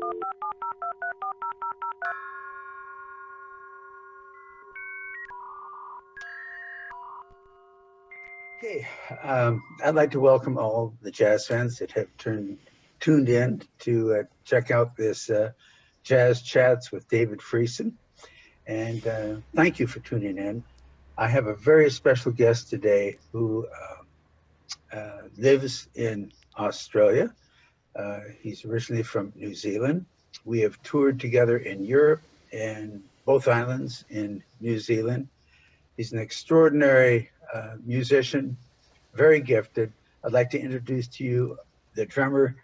Okay, I'd like to welcome all the jazz fans that have tuned in to check out this Jazz Chats with David Friesen. And thank you for tuning in. I have a very special guest today who lives in Australia. He's originally from New Zealand. We have toured together in Europe and both islands in New Zealand. He's an extraordinary musician, very gifted. I'd like to introduce to you the drummer,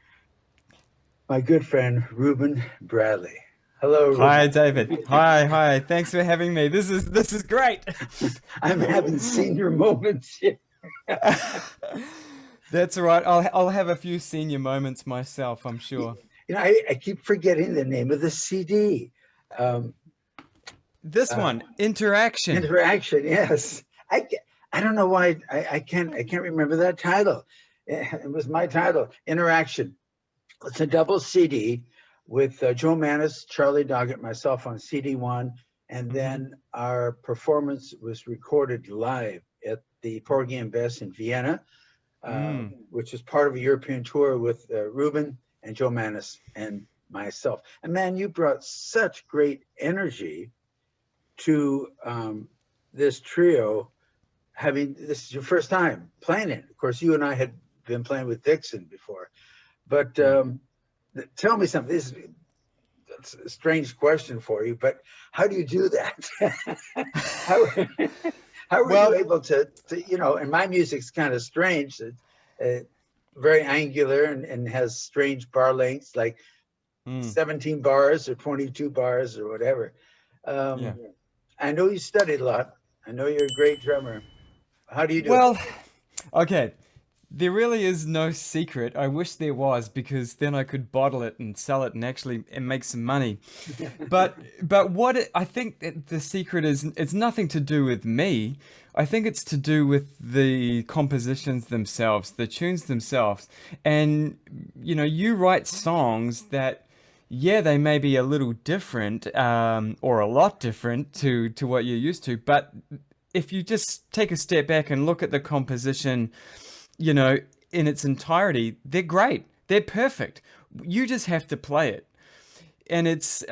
my good friend, Reuben Bradley. Hello, Reuben. Hi, David. Hi. Thanks for having me. This is great. I'm having senior moments here. That's all right. I'll have a few senior moments myself, I'm sure. You know, I keep forgetting the name of the CD. This one, Interaction. Interaction, yes. I don't know why I can't remember that title. It was my title, Interaction. It's a double CD with Joe Manis, Charlie Doggett, myself on CD1, and then our performance was recorded live at the Porgy and Bess in Vienna, which is part of a European tour with Reuben and Joe Manis and myself. And man, you brought such great energy to this trio. This is your first time playing it. Of course, you and I had been playing with Dixon before, but tell me something. That's a strange question for you, but how do you do that? how were you able to, you know, and my music's kind of strange. It's very angular and has strange bar lengths, like 17 bars or 22 bars or whatever. I know you studied a lot. I know you're a great drummer. How do you do it? Okay. There really is no secret. I wish there was, because then I could bottle it and sell it and actually make some money. But I think that the secret is, it's nothing to do with me. I think it's to do with the compositions themselves, the tunes themselves. And you know, you write songs that, yeah, they may be a little different, or a lot different to what you're used to. But if you just take a step back and look at the composition, you know, in its entirety, they're great. They're perfect. You just have to play it. And it's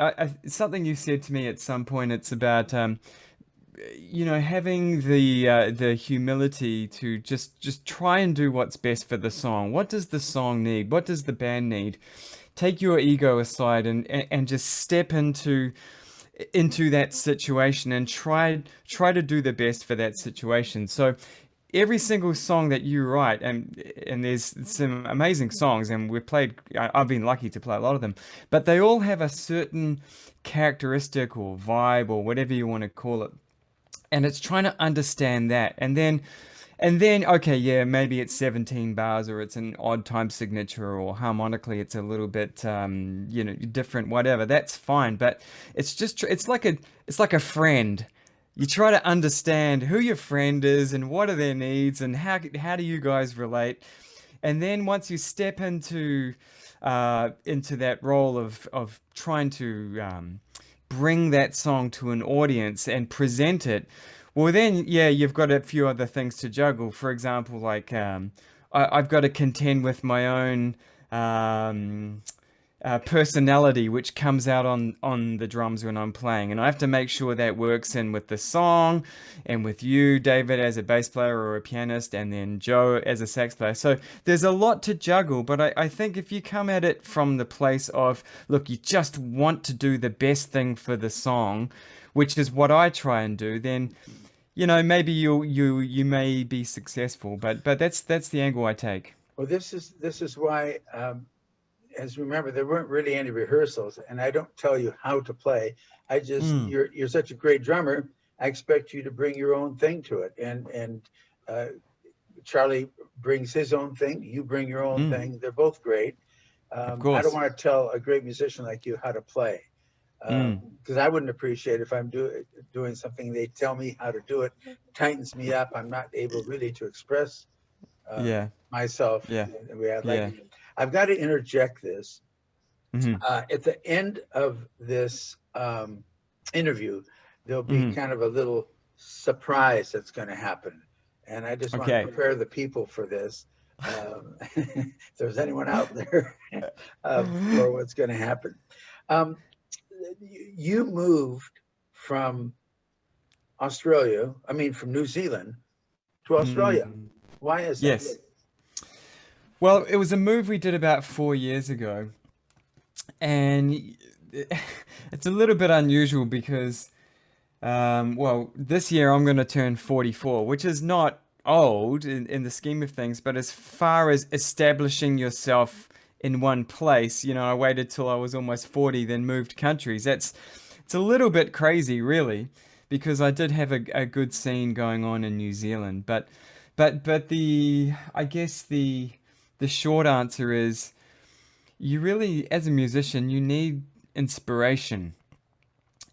something you said to me at some point. It's about, you know, having the humility to just try and do what's best for the song. What does the song need? What does the band need? Take your ego aside and just step into that situation and try to do the best for that situation. So every single song that you write, and there's some amazing songs, and I've been lucky to play a lot of them, but they all have a certain characteristic or vibe or whatever you want to call it. And it's trying to understand that. And then, okay, yeah, maybe it's 17 bars, or it's an odd time signature, or harmonically it's a little bit, you know, different, whatever. That's fine. But it's like a friend. You try to understand who your friend is and what are their needs and how do you guys relate. And then once you step into that role of trying to bring that song to an audience and present it, well then, yeah, you've got a few other things to juggle. For example, like I've got to contend with my own personality, which comes out on the drums when I'm playing, and I have to make sure that works in with the song, and with you, David, as a bass player or a pianist, and then Joe as a sax player. So there's a lot to juggle, but I think if you come at it from the place of, look, you just want to do the best thing for the song, which is what I try and do, then, you know, maybe you may be successful, but that's the angle I take. Well, this is why, as remember, there weren't really any rehearsals, and I don't tell you how to play. I just you're such a great drummer. I expect you to bring your own thing to it, and Charlie brings his own thing. You bring your own thing. They're both great. Of course. I don't want to tell a great musician like you how to play, because I wouldn't appreciate if I'm doing something, they tell me how to do it, tightens me up. I'm not able really to express myself. Yeah. I've got to interject this. Hmm. At the end of this interview, there'll be Hmm. kind of a little surprise that's going to happen. And I just want to Okay. prepare the people for this. If there's anyone out there for what's going to happen. Um, you moved from from New Zealand to Australia. Mm. Why is that? Yes. Well, it was a move we did about 4 years ago, and it's a little bit unusual because, well, this year I'm going to turn 44, which is not old in the scheme of things, but as far as establishing yourself in one place, I waited till I was almost 40, then moved countries. It's a little bit crazy, really, because I did have a good scene going on in New Zealand, but I guess the short answer is you really, as a musician, you need inspiration.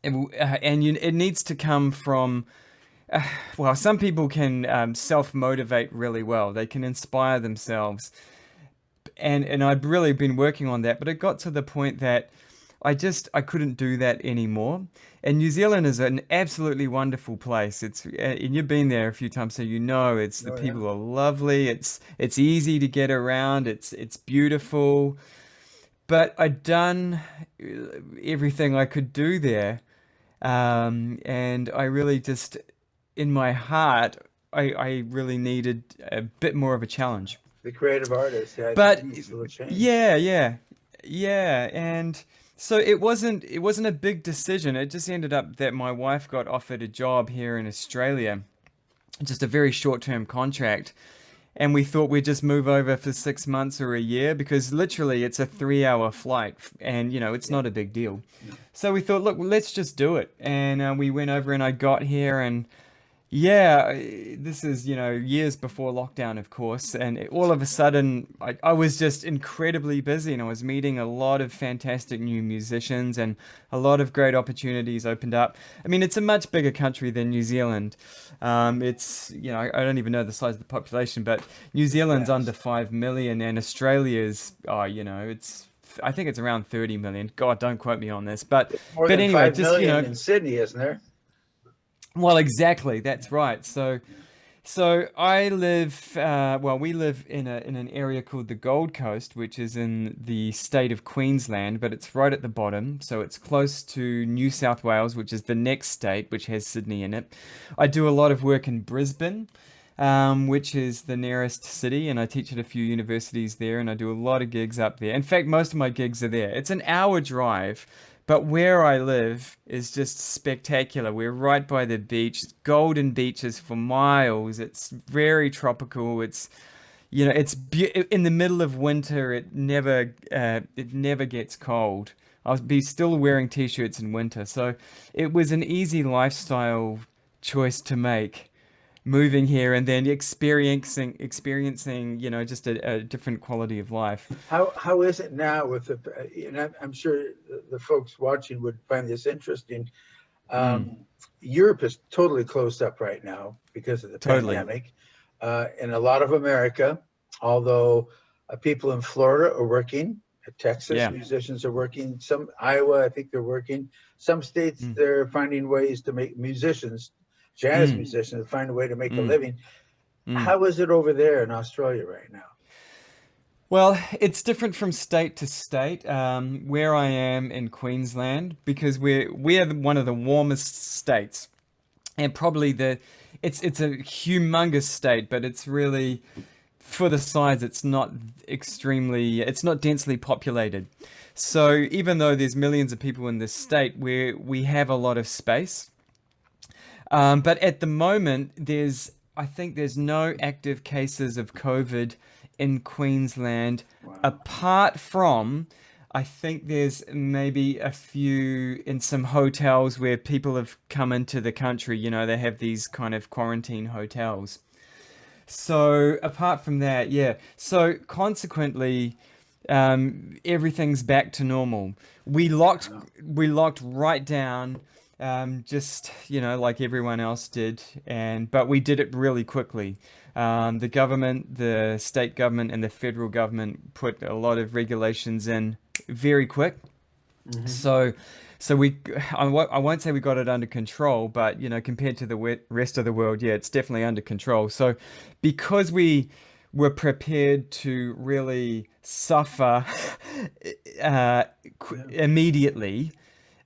It needs to come from, well, some people can self-motivate really well. They can inspire themselves. And I'd really been working on that, but it got to the point that I couldn't do that anymore. And New Zealand is an absolutely wonderful place. And you've been there a few times, so it's the Oh, yeah. people are lovely. It's easy to get around. It's beautiful. But I'd done everything I could do there, and I really just, in my heart, I really needed a bit more of a challenge. The creative artist, yeah, I think But it needs a little change. yeah, yeah, yeah, and so it wasn't a big decision. It just ended up that my wife got offered a job here in Australia, just a very short-term contract, and we thought we'd just move over for 6 months or a year because literally it's a 3-hour flight, and it's Yeah. not a big deal. No. So we thought, look, let's just do it, and we went over, and I got here, and yeah, this is, years before lockdown, of course, and all of a sudden, I was just incredibly busy, and I was meeting a lot of fantastic new musicians, and a lot of great opportunities opened up. I mean, it's a much bigger country than New Zealand. It's, I don't even know the size of the population, but New It's Zealand's under vast. 5 million, and Australia's, I think it's around 30 million. God, don't quote me on this, but There's more but than anyway, 5 just, million in Sydney, isn't there? well, exactly. That's right. Yeah. So we live in an area called the Gold Coast, which is in the state of Queensland, but it's right at the bottom. So it's close to New South Wales, which is the next state, which has Sydney in it. I do a lot of work in Brisbane, which is the nearest city, and I teach at a few universities there, and I do a lot of gigs up there. In fact, most of my gigs are there. It's an hour drive. But where I live is just spectacular. We're right by the beach, golden beaches for miles. It's very tropical. In the middle of winter. It never gets cold. I'll be still wearing t-shirts in winter. So it was an easy lifestyle choice to make, moving here and then experiencing, just a different quality of life. How is it now with and I'm sure the folks watching would find this interesting. Mm, Europe is totally closed up right now because of the totally. pandemic. In a lot of America, although people in Florida are working, Texas Yeah. musicians are working, some Iowa, I think they're working. Some states Mm, they're finding ways to make jazz mm, musicians, find a way to make a mm, living. mm. How is it over there in Australia right now? Well, it's different from state to state. Where I am in Queensland, because we are one of the warmest states, and probably it's a humongous state, but it's really, for the size, it's not densely populated. So even though there's millions of people in this state, we have a lot of space. But at the moment, I think there's no active cases of COVID in Queensland, Wow. apart from, I think there's maybe a few in some hotels where people have come into the country. They have these kind of quarantine hotels. So apart from that, yeah. So consequently, everything's back to normal. We locked Wow. we locked right down, just like everyone else did, but we did it really quickly. The government, the state government, and the federal government put a lot of regulations in very quick. So, I won't say we got it under control, but compared to the rest of the world, yeah, it's definitely under control. So, because we were prepared to really suffer immediately,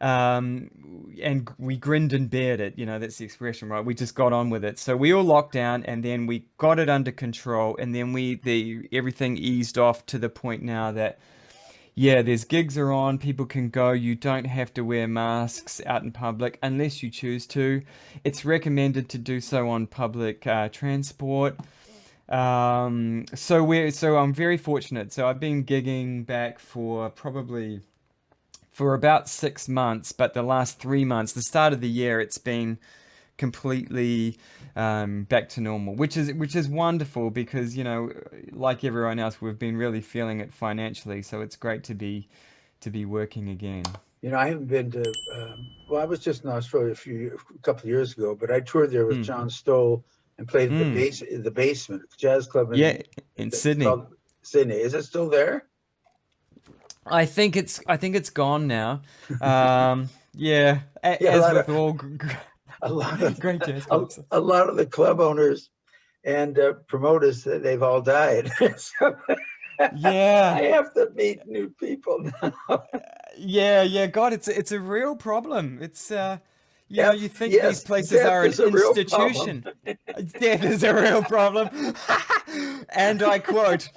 and we grinned and bared it, that's the expression, right? We just got on with it. So we all locked down, and then we got it under control, and then everything eased off to the point now that, yeah, there's gigs are on, people can go. You don't have to wear masks out in public unless you choose to. It's recommended to do so on public transport. So I'm very fortunate. So I've been gigging back for about 6 months, but the last 3 months, the start of the year, it's been completely back to normal, which is wonderful because like everyone else, we've been really feeling it financially. So it's great to be working again. I haven't been to. Well, I was just in Australia a couple of years ago, but I toured there with John Stoll and played at the basement jazz club in Sydney. Called Sydney. Is it still there? I think it's gone now. Yeah, as with all a lot of great jazz clubs. A lot of the club owners and promoters, they've all died. So yeah, I have to meet new people now. Yeah. God, it's a real problem. It's you think these places are an institution. Death is a real problem. And I quote,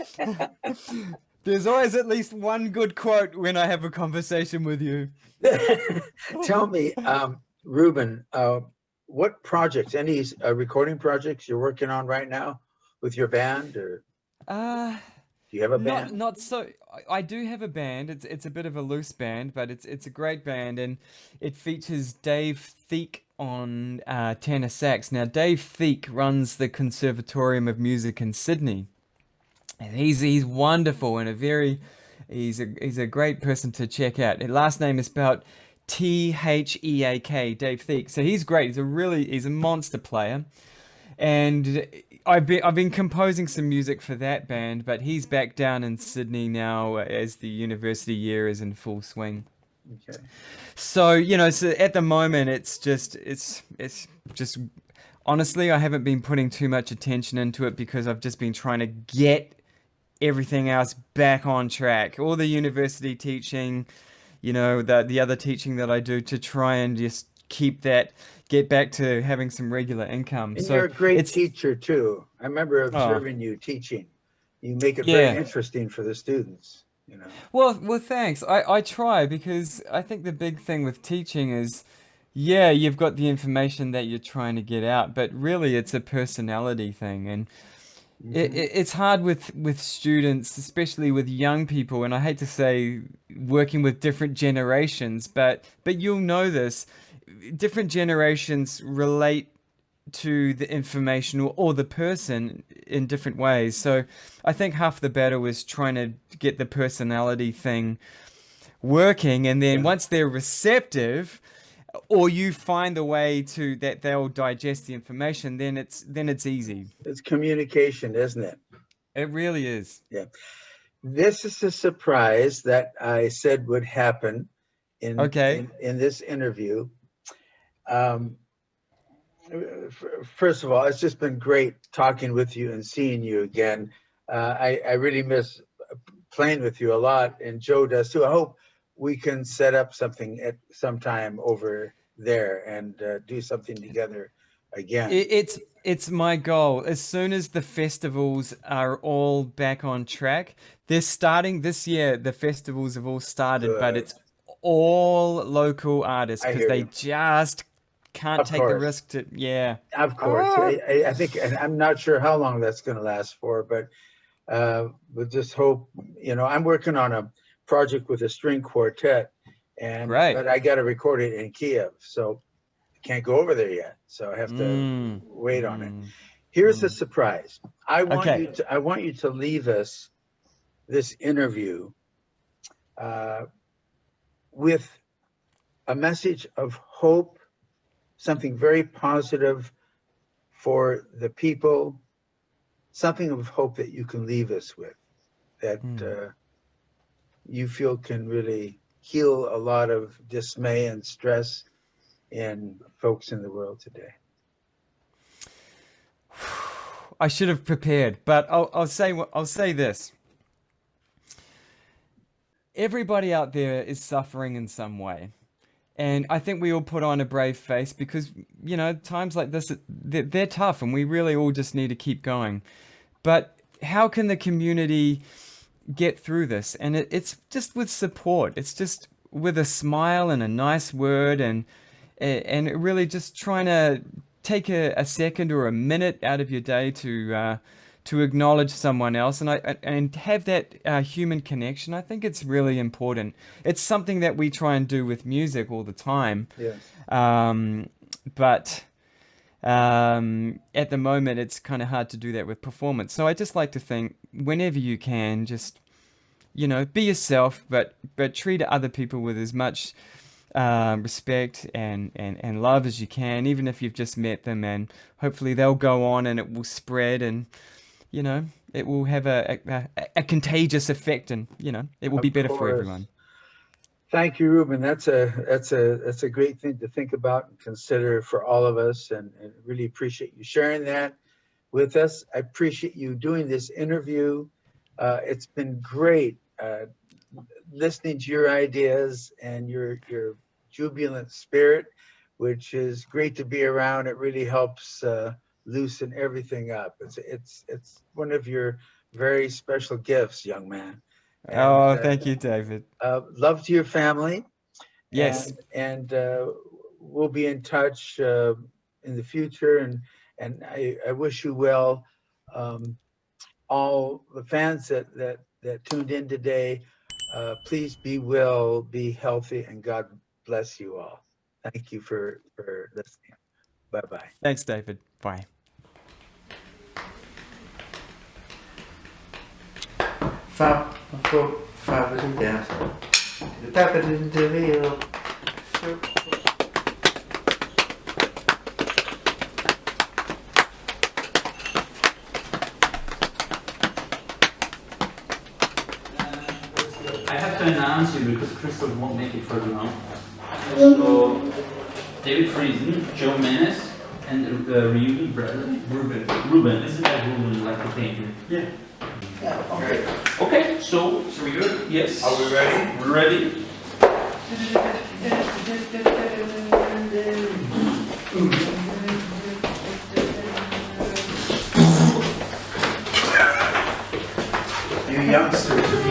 there's always at least one good quote when I have a conversation with you. Tell me, Reuben, what projects, any recording projects you're working on right now with your band, or do you have a band? Not so. I do have a band. It's a bit of a loose band, but it's a great band, and it features Dave Thieck on tenor sax. Now, Dave Thieck runs the Conservatorium of Music in Sydney, and he's wonderful and he's a great person to check out. His last name is spelled Theak, Dave Thieck. So he's great. He's a monster player. And I've been composing some music for that band, but he's back down in Sydney now as the university year is in full swing. Okay. So so at the moment it's just honestly, I haven't been putting too much attention into it because I've just been trying to get everything else back on track. All the university teaching, the other teaching that I do, to try and just get back to having some regular income. And so you're a great teacher too. I remember observing you teaching. You make it very interesting for the students. Well, thanks. I try, because I think the big thing with teaching is, yeah, you've got the information that you're trying to get out, but really it's a personality thing, and it's hard with students, especially with young people. And I hate to say working with different generations, but you'll know this. Different generations relate to the information or the person in different ways. So I think half the battle is trying to get the personality thing working, and then once they're receptive, or you find the way to that they'll digest the information, then it's easy. It's communication, isn't it? It really is. Yeah. This is a surprise that I said would happen in this interview. First of all, it's just been great talking with you and seeing you again. I really miss playing with you a lot, and Joe does too. I hope we can set up something at some time over there and do something together again. It's my goal. As soon as the festivals are all back on track, they're starting this year. The festivals have all started, but it's all local artists because they just can't take the risk to. Yeah, of course. I think, and I'm not sure how long that's going to last for, but we'll just hope. I'm working on a project with a string quartet, but I got to record it in Kiev, so I can't go over there yet. So I have to wait on it. Here's the surprise. I want you to leave us this interview with a message of hope, something very positive for the people, something of hope that you can leave us with, that you feel can really heal a lot of dismay and stress in folks in the world today? I should have prepared, but I'll say this. Everybody out there is suffering in some way. And I think we all put on a brave face because, times like this, they're tough and we really all just need to keep going. But how can the community get through this? And it's just with support. It's just with a smile and a nice word and really just trying to take a second or a minute out of your day to acknowledge someone else and have that human connection. I think it's really important. It's something that we try and do with music all the time. Yes. But at the moment, it's kind of hard to do that with performance. So I just like to think, whenever you can, just be yourself, but treat other people with as much respect and love as you can, even if you've just met them, and hopefully they'll go on and it will spread and it will have a contagious effect, and it will be better for everyone. Thank you, Reuben. That's a great thing to think about and consider for all of us, and really appreciate you sharing that with us. I appreciate you doing this interview. It's been great listening to your ideas and your jubilant spirit, which is great to be around. It really helps loosen everything up. It's one of your very special gifts, young man. And, thank you, David. Love to your family. Yes. And we'll be in touch in the future. And I wish you well. All the fans that tuned in today, please be well, be healthy, and God bless you all. Thank you for listening. Bye-bye. Thanks, David. Bye. Fa, down. The tap it into the wheel. I have to announce you because Crystal won't make it for long. So, David Friesen, Joe Manis, and Reuben Bradley. Reuben. Isn't that Reuben like the painter? Yeah. Okay. Okay, so we good? Yes. Are we ready? We're ready. You youngsters.